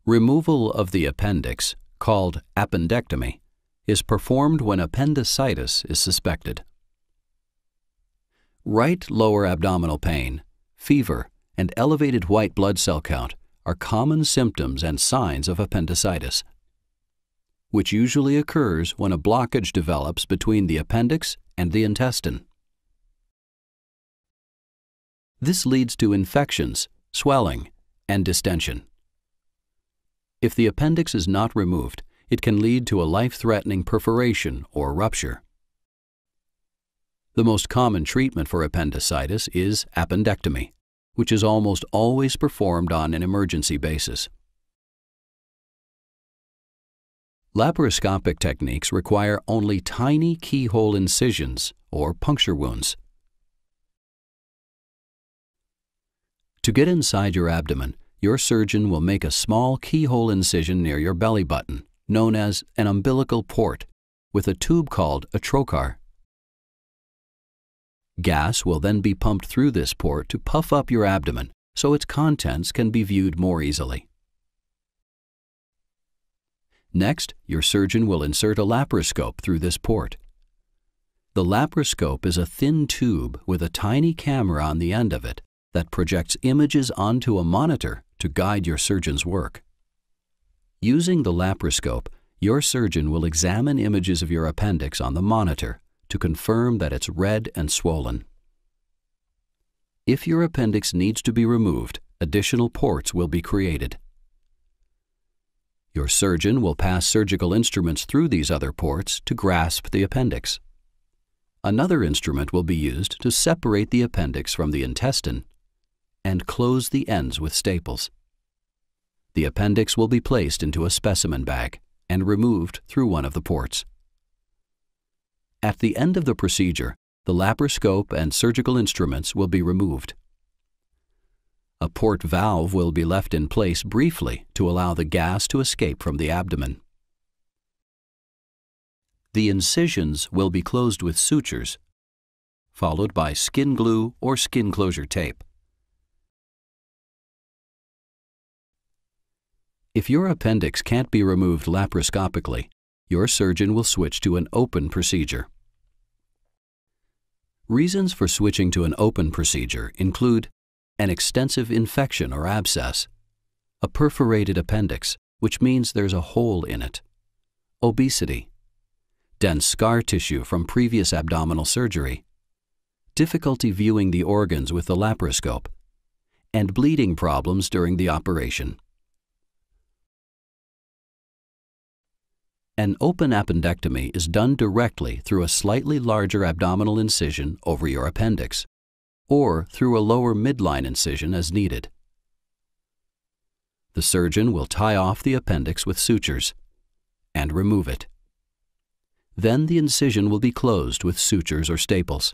Removal of the appendix, called appendectomy, is performed when appendicitis is suspected. Right lower abdominal pain, fever, and elevated white blood cell count are common symptoms and signs of appendicitis, which usually occurs when a blockage develops between the appendix and the intestine. This leads to infections, swelling, and distension. If the appendix is not removed, it can lead to a life-threatening perforation or rupture. The most common treatment for appendicitis is appendectomy, which is almost always performed on an emergency basis. Laparoscopic techniques require only tiny keyhole incisions or puncture wounds. To get inside your abdomen, your surgeon will make a small keyhole incision near your belly button, known as an umbilical port, with a tube called a trocar. Gas will then be pumped through this port to puff up your abdomen so its contents can be viewed more easily. Next, your surgeon will insert a laparoscope through this port. The laparoscope is a thin tube with a tiny camera on the end of it that projects images onto a monitor to guide your surgeon's work. Using the laparoscope, your surgeon will examine images of your appendix on the monitor to confirm that it's red and swollen. If your appendix needs to be removed, additional ports will be created. Your surgeon will pass surgical instruments through these other ports to grasp the appendix. Another instrument will be used to separate the appendix from the intestine and close the ends with staples. The appendix will be placed into a specimen bag and removed through one of the ports. At the end of the procedure, the laparoscope and surgical instruments will be removed. A port valve will be left in place briefly to allow the gas to escape from the abdomen. The incisions will be closed with sutures, followed by skin glue or skin closure tape. If your appendix can't be removed laparoscopically, your surgeon will switch to an open procedure. Reasons for switching to an open procedure include an extensive infection or abscess, a perforated appendix, which means there's a hole in it, obesity, dense scar tissue from previous abdominal surgery, difficulty viewing the organs with the laparoscope, and bleeding problems during the operation. An open appendectomy is done directly through a slightly larger abdominal incision over your appendix, or through a lower midline incision as needed. The surgeon will tie off the appendix with sutures and remove it. Then the incision will be closed with sutures or staples.